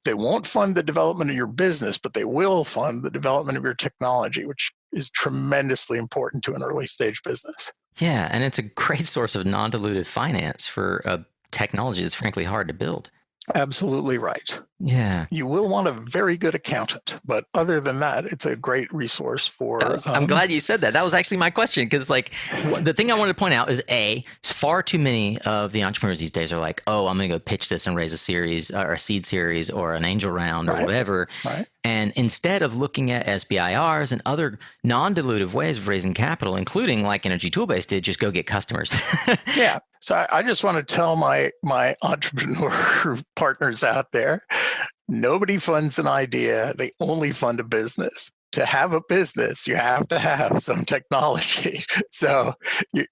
they won't fund the development of your business, but they will fund the development of your technology, which is tremendously important to an early stage business. Yeah, and it's a great source of non-dilutive finance for a technology that's frankly hard to build. Absolutely right. Yeah. You will want a very good accountant, but other than that, it's a great resource for. I'm glad you said that. That was actually my question because, like, the thing I wanted to point out is far too many of the entrepreneurs these days are like, "Oh, I'm going to go pitch this and raise a series or a seed series or an angel round or whatever." Right. And instead of looking at SBIRs and other non-dilutive ways of raising capital, including like Energy Toolbase did, just go get customers. Yeah. So I just want to tell my entrepreneur partners out there, nobody funds an idea. They only fund a business. To have a business, you have to have some technology,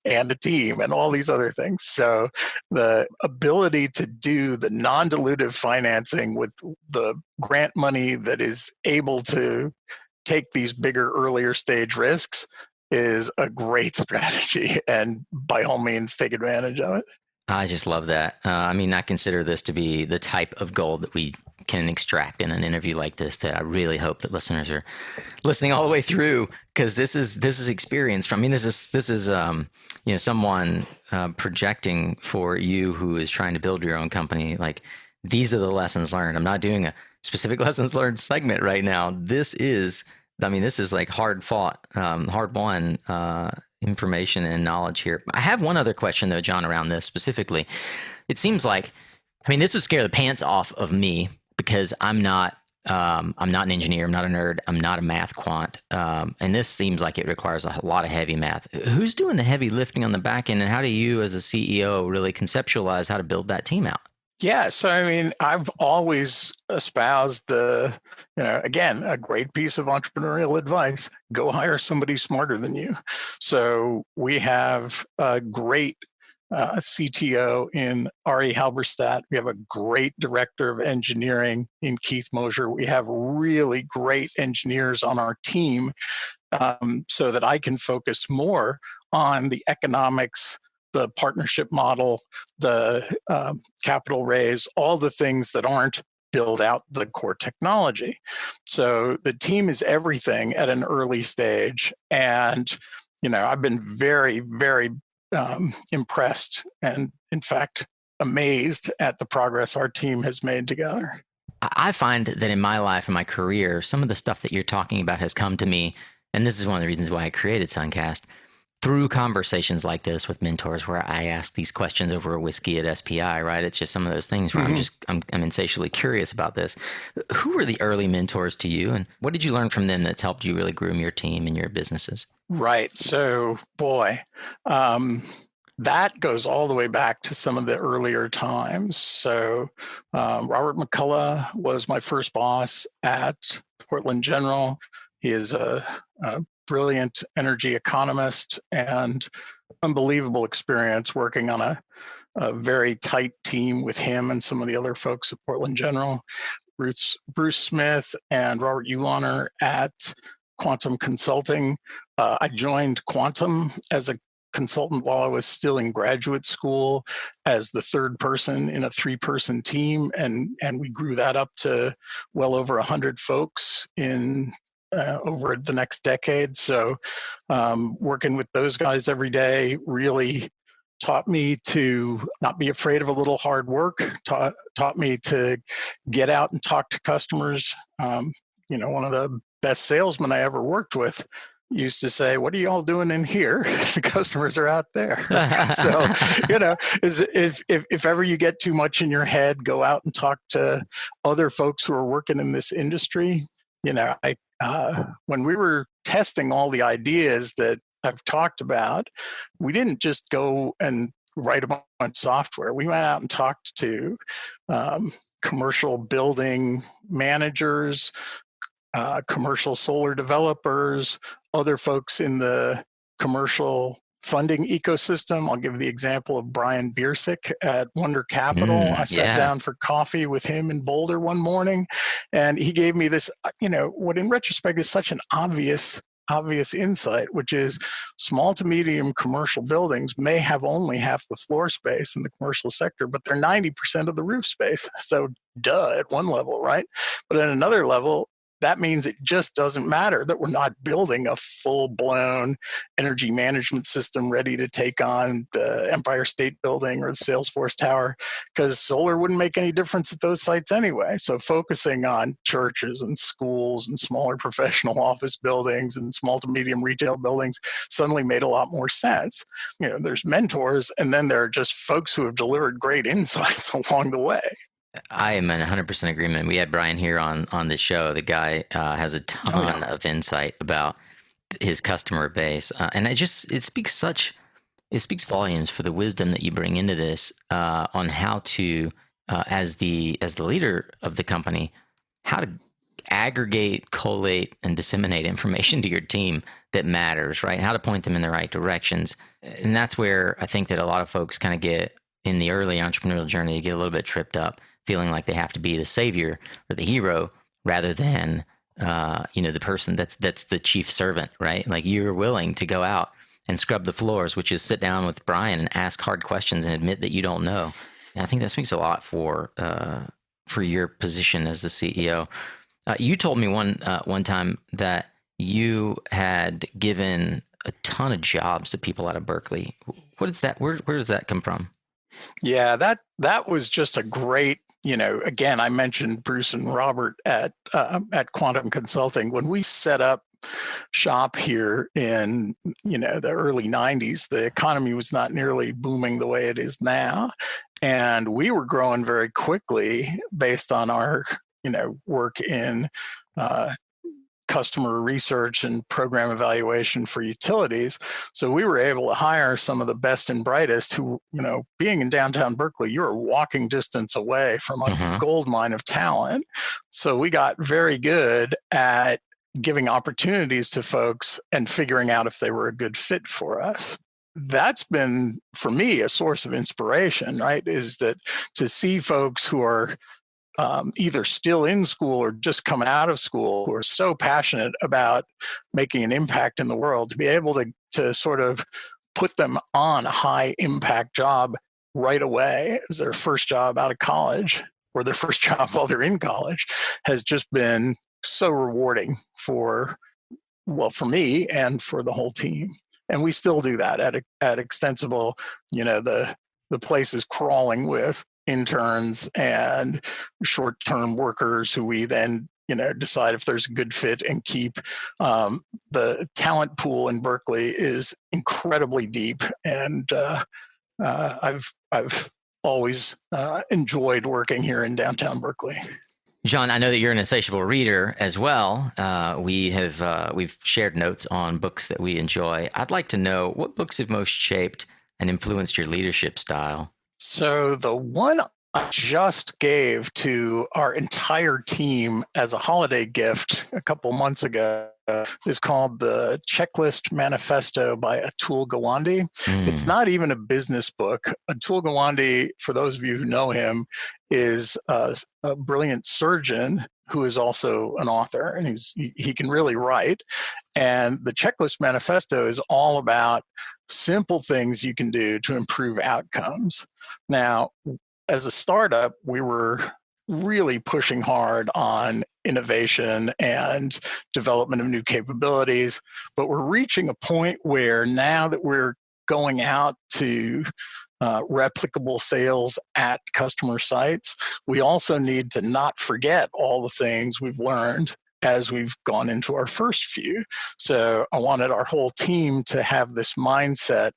and a team and all these other things. So the ability to do the non-dilutive financing with the grant money that is able to take these bigger, earlier stage risks is a great strategy. And by all means, take advantage of it. I just love that. I mean, I consider this to be the type of gold that we can extract in an interview like this, that I really hope that listeners are listening all the way through, because this is experience from, I mean, this is someone projecting for you who is trying to build your own company. Like, these are the lessons learned. I'm not doing a specific lessons learned segment right now. This is like hard fought, hard won information and knowledge here. I have one other question though, John, around this specifically. It seems like, I mean, this would scare the pants off of me because I'm not an engineer. I'm not a nerd. I'm not a math quant. And this seems like it requires a lot of heavy math. Who's doing the heavy lifting on the back end, and how do you as a CEO really conceptualize how to build that team out? Yeah. So, I mean, I've always espoused again, a great piece of entrepreneurial advice: go hire somebody smarter than you. So we have a great CTO in Ari Halberstadt. We have a great director of engineering in Keith Mosier. We have really great engineers on our team, so that I can focus more on the economics, the partnership model, the capital raise, all the things that aren't build out the core technology. So the team is everything at an early stage. And, I've been very, very impressed and, in fact, amazed at the progress our team has made together. I find that in my life and my career, some of the stuff that you're talking about has come to me, and this is one of the reasons why I created SunCast, through conversations like this with mentors where I ask these questions over a whiskey at SPI, right? It's just some of those things where I'm insatiably curious about this. Who were the early mentors to you, and what did you learn from them that's helped you really groom your team and your businesses? Right. So, boy, that goes all the way back to some of the earlier times. So Robert McCullough was my first boss at Portland General. He is a brilliant energy economist and unbelievable experience working on a very tight team with him and some of the other folks at Portland General. Bruce Smith and Robert Ulaner at Quantum Consulting. I joined Quantum as a consultant while I was still in graduate school as the third person in a 3-person team. And we grew that up to well over 100 folks in over the next decade. So working with those guys every day really taught me to not be afraid of a little hard work, taught me to get out and talk to customers. One of the best salesmen I ever worked with used to say, "What are you all doing in here? The customers are out there." So, if ever you get too much in your head, go out and talk to other folks who are working in this industry. When we were testing all the ideas that I've talked about, we didn't just go and write a bunch of software. We went out and talked to commercial building managers, commercial solar developers, other folks in the commercial funding ecosystem. I'll give the example of Brian Biersick at Wonder Capital. I sat down for coffee with him in Boulder one morning, and he gave me this, what in retrospect is such an obvious insight, which is small to medium commercial buildings may have only half the floor space in the commercial sector, but they're 90% of the roof space. So at one level, right? But at another level, that means it just doesn't matter that we're not building a full-blown energy management system ready to take on the Empire State Building or the Salesforce Tower, because solar wouldn't make any difference at those sites anyway. So focusing on churches and schools and smaller professional office buildings and small to medium retail buildings suddenly made a lot more sense. There's mentors, and then there are just folks who have delivered great insights along the way. I am in 100% agreement. We had Brian here on the show. The guy has a ton of insight about his customer base, and it speaks volumes for the wisdom that you bring into this on how to, as the leader of the company, how to aggregate, collate, and disseminate information to your team that matters, right? How to point them in the right directions, and that's where I think that a lot of folks kind of get in the early entrepreneurial journey, get a little bit tripped up, feeling like they have to be the savior or the hero rather than, the person that's the chief servant, right? Like, you're willing to go out and scrub the floors, which is sit down with Brian and ask hard questions and admit that you don't know. And I think that speaks a lot for your position as the CEO. You told me one time that you had given a ton of jobs to people out of Berkeley. What is that? Where does that come from? Yeah, that was just a great, again, I mentioned Bruce and Robert at Quantum Consulting. When we set up shop here in, the early 90s, the economy was not nearly booming the way it is now. And we were growing very quickly based on our, work in customer research and program evaluation for utilities. So we were able to hire some of the best and brightest who, being in downtown Berkeley, you're a walking distance away from a gold mine of talent. So we got very good at giving opportunities to folks and figuring out if they were a good fit for us. That's been, for me, a source of inspiration, right? Is that to see folks who are either still in school or just coming out of school, who are so passionate about making an impact in the world, to be able to sort of put them on a high impact job right away as their first job out of college or their first job while they're in college has just been so rewarding for me and for the whole team. And we still do that at Extensible. The place is crawling with interns and short-term workers who we then, decide if there's a good fit and keep. The talent pool in Berkeley is incredibly deep, and I've always enjoyed working here in downtown Berkeley. John, I know that you're an insatiable reader as well. We've shared notes on books that we enjoy. I'd like to know, what books have most shaped and influenced your leadership style? So the one I just gave to our entire team as a holiday gift a couple months ago is called The Checklist Manifesto by Atul Gawande. It's not even a business book. Atul Gawande, for those of you who know him, is a brilliant surgeon who is also an author, and he can really write. And the Checklist Manifesto is all about simple things you can do to improve outcomes. Now, as a startup, we were really pushing hard on innovation and development of new capabilities, but we're reaching a point where now that we're going out to replicable sales at customer sites, we also need to not forget all the things we've learned as we've gone into our first few. So I wanted our whole team to have this mindset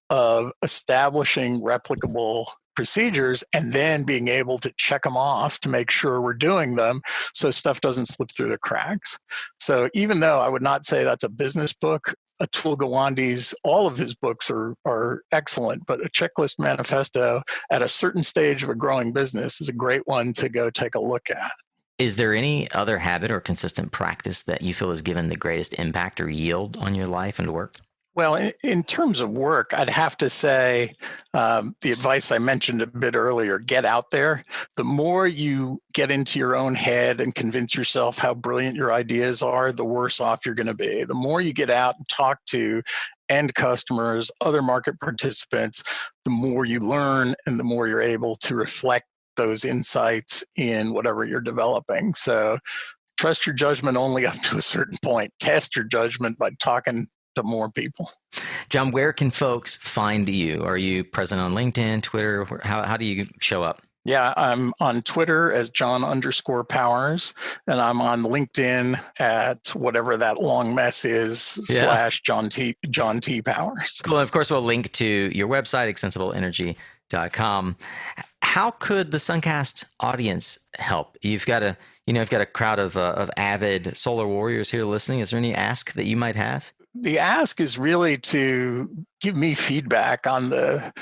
of establishing replicable procedures and then being able to check them off to make sure we're doing them so stuff doesn't slip through the cracks. So even though I would not say that's a business book, Atul Gawande's, all of his books are excellent, but a Checklist Manifesto at a certain stage of a growing business is a great one to go take a look at. Is there any other habit or consistent practice that you feel has given the greatest impact or yield on your life and work? Well, in terms of work, I'd have to say the advice I mentioned a bit earlier, get out there. The more you get into your own head and convince yourself how brilliant your ideas are, the worse off you're going to be. The more you get out and talk to end customers, other market participants, the more you learn and the more you're able to reflect those insights in whatever you're developing. So Trust your judgment only up to a certain point. Test your judgment by talking to more people. John, where can folks find you? Are you present on LinkedIn, Twitter? How do you show up? Yeah, I'm on Twitter as John_Powers, and I'm on LinkedIn at whatever that long mess is, / John T. Powers. Cool. And of course, we'll link to your website, extensibleenergy.com. How could the SunCast audience help? You've got a crowd of avid solar warriors here listening. Is there any ask that you might have? The ask is really to give me feedback on the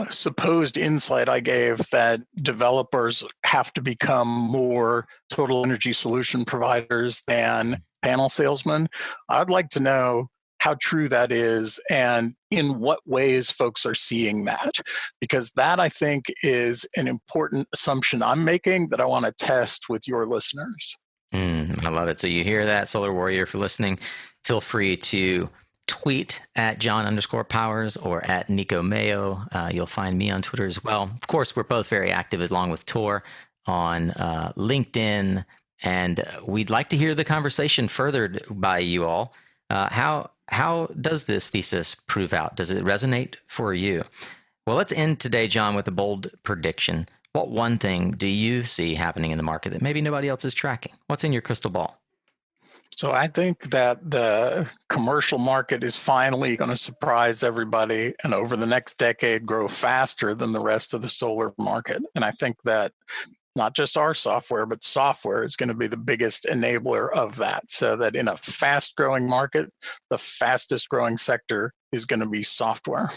supposed insight I gave that developers have to become more total energy solution providers than panel salesmen. I'd like to know how true that is and in what ways folks are seeing that, because that I think is an important assumption I'm making that I want to test with your listeners. I love it. So you hear that, Solar Warrior, if you're listening, feel free to tweet at John_Powers or at Nico Mayo. You'll find me on Twitter as well. Of course, we're both very active along with Tor on LinkedIn, and we'd like to hear the conversation furthered by you all. How does this thesis prove out? Does it resonate for you? Well, let's end today, John, with a bold prediction. What one thing do you see happening in the market that maybe nobody else is tracking? What's in your crystal ball? So I think that the commercial market is finally going to surprise everybody and over the next decade grow faster than the rest of the solar market. And I think that not just our software, but software is going to be the biggest enabler of that. So that in a fast growing market, the fastest growing sector is going to be software.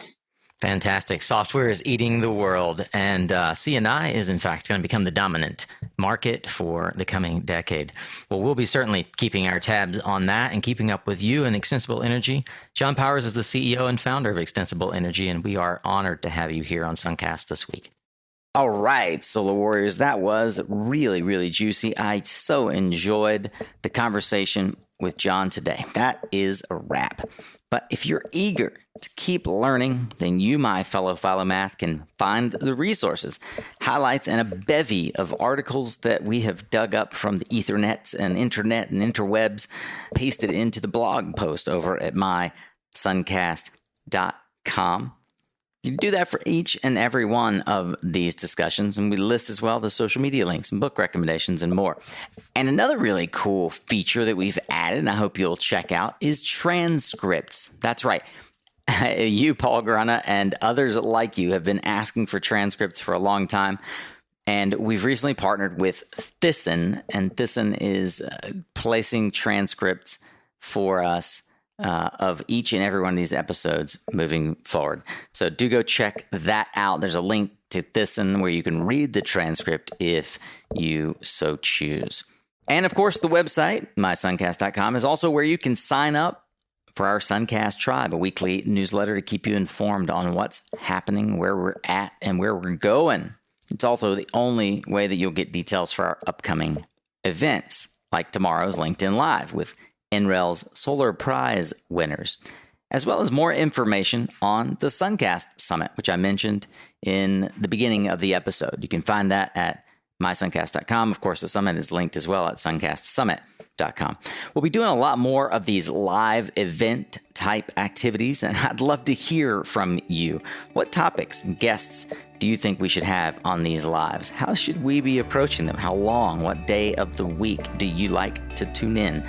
Fantastic. Software is eating the world, and C&I is, in fact, going to become the dominant market for the coming decade. Well, we'll be certainly keeping our tabs on that and keeping up with you and Extensible Energy. John Powers is the CEO and founder of Extensible Energy, and we are honored to have you here on SunCast this week. All right, Solar Warriors, that was really, really juicy. I so enjoyed the conversation with John today. That is a wrap. But if you're eager to keep learning, then you, my fellow Philomath, can find the resources, highlights, and a bevy of articles that we have dug up from the Ethernets and internet and interwebs, pasted into the blog post over at mysuncast.com. You do that for each and every one of these discussions, and we list as well the social media links and book recommendations and more. And another really cool feature that we've added, and I hope you'll check out, is transcripts. That's right. You, Paul Grana, and others like you have been asking for transcripts for a long time, and we've recently partnered with Thyssen, and Thyssen is placing transcripts for us of each and every one of these episodes moving forward. So do go check that out. There's a link to Thyssen where you can read the transcript if you so choose. And of course, the website, mysuncast.com, is also where you can sign up for our SunCast Tribe, a weekly newsletter to keep you informed on what's happening, where we're at, and where we're going. It's also the only way that you'll get details for our upcoming events, like tomorrow's LinkedIn Live with NREL's Solar Prize winners, as well as more information on the SunCast Summit, which I mentioned in the beginning of the episode. You can find that at mysuncast.com. Of course, the summit is linked as well at suncastsummit.com. We'll be doing a lot more of these live event type activities, and I'd love to hear from you. What topics and guests do you think we should have on these lives? How should we be approaching them? How long? What day of the week do you like to tune in?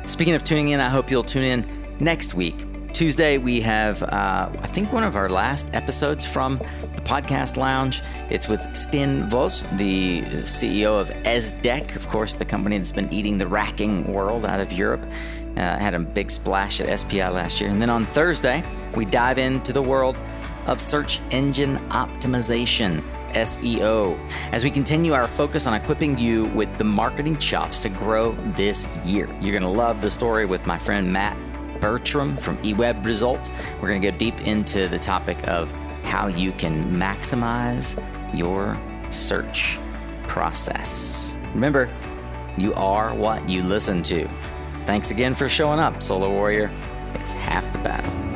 Speaking of tuning in, I hope you'll tune in next week. Tuesday, we have, I think, one of our last episodes from the Podcast Lounge. It's with Sten Vos, the CEO of ESDEC, of course, the company that's been eating the racking world out of Europe. Had a big splash at SPI last year. And then on Thursday, we dive into the world of search engine optimization, SEO, as we continue our focus on equipping you with the marketing chops to grow this year. You're going to love the story with my friend Matt Bertram from eWeb Results. We're going to go deep into the topic of how you can maximize your search process. Remember, you are what you listen to. Thanks again for showing up, Solar Warrior. It's half the battle.